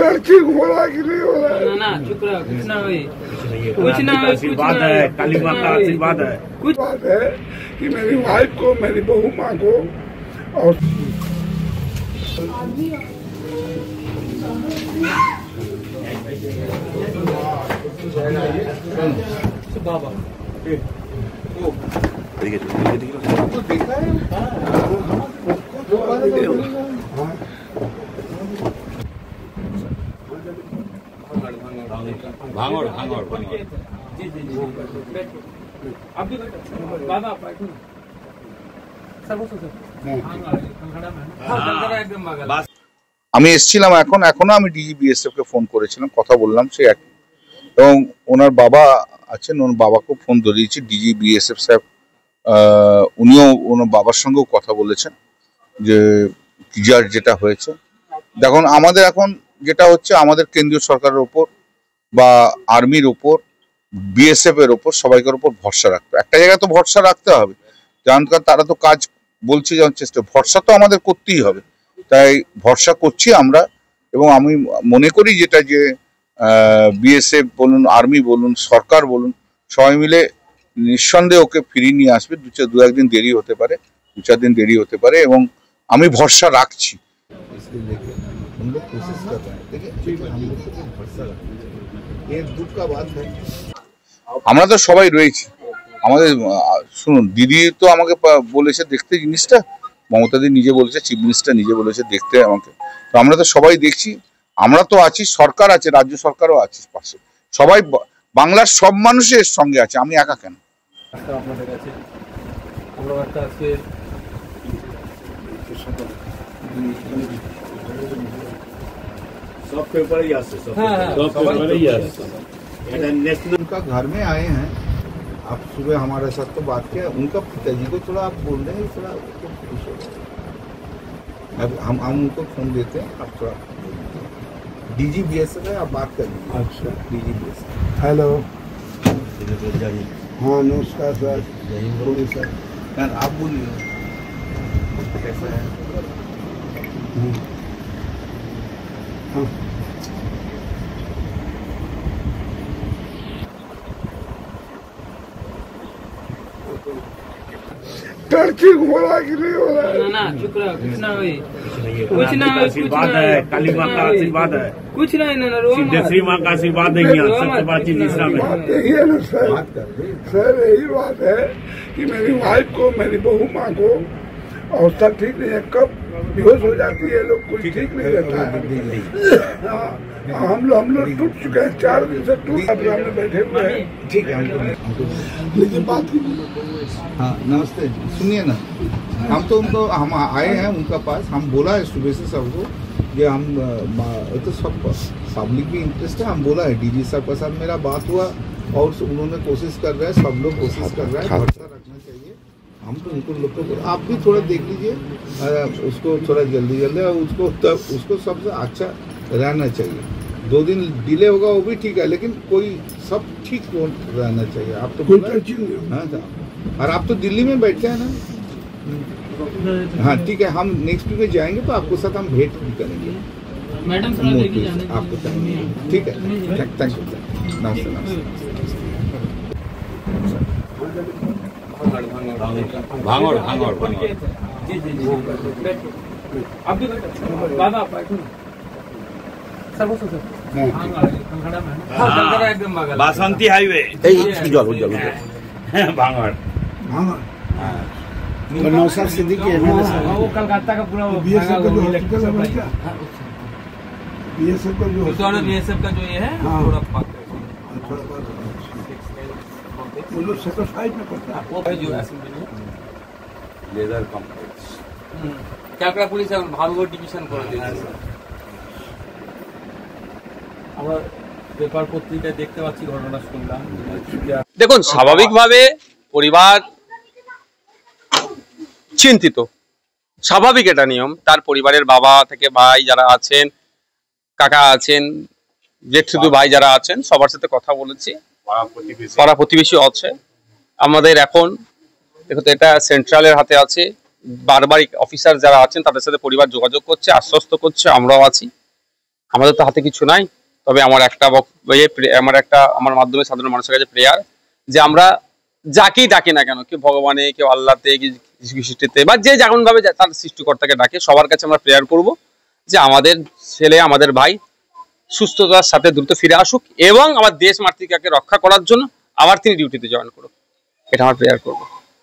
Turkey हो रहा कि नहीं हो रहा है? ना चुप रहो, कुछ ना हुई, कुछ ना हुई, आशीर्वाद है, काली माँ का आशीर्वाद है। कुछ बात है कि मेरी वाइफ को, मेरी बहू माँ को और बाबा भांगड़ भांगड़ जी जी जी आप भी बाबा আমি এসেছিলাম এখনো আমি ডিজি বিএসএফ কে ফোন করেছিলাম, কথা বললাম সে এক, এবং ওনার বাবা আছেন, ওনার বাবাকেও ফোন ধরিয়েছি। ডিজি বিএসএফ সাহেব উনিও ওনার বাবার সঙ্গেও কথা বলেছেন যে যেটা হয়েছে। দেখুন আমাদের এখন যেটা হচ্ছে, আমাদের কেন্দ্রীয় সরকারের ওপর বা আর্মির ওপর, বিএসএফ এর ওপর, সবাইকার ওপর ভরসা রাখতে, একটা জায়গায় তো ভরসা রাখতে হবে, কারণ তারা তো কাজ বলছে যাওয়ার চেষ্টা, ভরসা তো আমাদের করতেই হবে। তাই ভরসা করছি আমরা, এবং আমি মনে করি যেটা যে বিএসএফ বলুন, আর্মি বলুন, সরকার বলুন, সবাই মিলে নিঃসন্দেহে ওকে ফিরিয়ে নিয়ে আসবে। দু একদিন দেরি হতে পারে, 2-4 দিন দেরি হতে পারে, এবং আমি ভরসা রাখছি। আমরা তো সবাই রয়েছি, আমাদের শুনুন, দিদি তো আমাকে বলেছে দেখতে জিনিসটা, মমতাদি নিজে বলেছে, চিফ মিনিস্টার নিজে বলেছে দেখতে আমাকে, তো আমরা তো সবাই দেখছি, আমরা তো আছি, সরকার আছে, রাজ্য সরকারও আছে পাশে, সবাই বাংলার সব মানুষের সঙ্গে আছে, আমি একা কেন। আপনাদের কাছে আমরা একটা আজকে सब पेपर ही आते, सब पेपर ही आते। नेशनल का घर में आए हैं, आप सुबह हमारे साथ तो बात किया, उनका पिताजी को थोड़ा आप बोल देंगे, थोड़ा खुश हो। अब हम उनको फोन देते हैं, आप थोड़ा डीजी बीएसएफ है, आप बात कर लीजिए। अच्छा, डीजी बीएसएफ। हेलो, हाँ नमस्कार सर, बोलिए सर। आप बोलिए कैसा है? हाँ टर्की हो रहा कि नहीं हो रहा है? ना चुप रहो, कुछ ना हुई, कुछ ना हुई, आशीर्वाद है, काली माँ का आशीर्वाद है, कुछ नहीं ना रो सिद्धेश्वरी माँ का आशीर्वाद है। यहाँ सबसे बड़ी चीज इसमें बात यही है ना सर, यही बात है कि मेरी वाइफ को, मेरी बहू माँ को अवस्था ठीक नहीं है, कब बेहोश हो जाती है, लोग कुछ ठीक नहीं रहता है। हम लोग टूट चुके हैं, 4 दिन से टूट में बैठे हुए हैं। ठीक है, लेकिन बात हाँ नमस्ते, सुनिए ना, हम आए हैं उनका पास, हम बोला है सुबह से सबको कि हम तो सब पब्लिक भी इंटरेस्ट है, हम बोला है डीजी साहब के साथ मेरा बात हुआ, और उन्होंने कोशिश कर रहे हैं, सब लोग कोशिश कर रहे हैं, भरोसा रखना चाहिए। हम तो उनको लोग को, आप भी थोड़ा देख लीजिए उसको, थोड़ा जल्दी उसको सबसे अच्छा रहना चाहिए। 2 दिन डिले होगा वो भी ठीक है, लेकिन कोई सब ठीक रहना चाहिए। आप तो हाँ, और आप तो दिल्ली में बैठे हैं ना? हाँ ठीक है, हम नेक्स्ट वीक में जाएंगे तो आपके साथ हम भेंट भी करेंगे, मैडम आपको ठीक है। थैंक यू, नमस्ते नमस्ते। भांगड़ भांगड़ जी जी जी आप भी बाबा बासंती हाईवे भांगड़ नौशाद सिद्दीकी है ना, वो कलकत्ता का पूरा बीएसएफ का जो ये है थोड़ा सेक्टर 5 में पड़ता है, लेदर कॉम्प्लेक्स ক্যালকাটা পুলিশ এখন ভালগড় ডিভিশন করে দিয়েছে। আমরা পেপার পত্রিকায় দেখতে পাচ্ছি, ঘটনা শুনলাম। দেখুন, স্বাভাবিকভাবে পরিবার চিন্তিত, স্বাভাবিক, এটা নিয়ম। তার পরিবারের বাবা থেকে ভাই যারা আছেন, কাকা আছেন, জেঠুদু ভাই যারা আছেন, সবার সাথে কথা বলেছি, পাড়া প্রতিবেশী আছে। আমাদের এখন দেখো, এটা সেন্ট্রালের হাতে আছে, বারবার অফিসার যারা আছেন তাদের সাথে পরিবার যোগাযোগ করছে, আশ্বস্ত করছে, আমরাও আছি। আমাদের তো হাতে কিছু নাই, তবে আমার মাধ্যমে সাধারণ মানুষের কাছে প্রেয়ার যে আমরা যাকেই ডাকি না কেন, কেউ ভগবানে, কেউ আল্লাহতে, যীশু খ্রিস্টতে, বা যে যেমন ভাবে তার সৃষ্টিকর্তাকে ডাকে, সবার কাছে আমরা প্রেয়ার করব যে আমাদের ছেলে, আমাদের ভাই সুস্থতার সাথে দ্রুত ফিরে আসুক এবং আমার দেশ মাতৃকাকে রক্ষা করার জন্য আবার তিনি ডিউটিতে জয়েন করুক। এটা আমার প্রেয়ার করবো।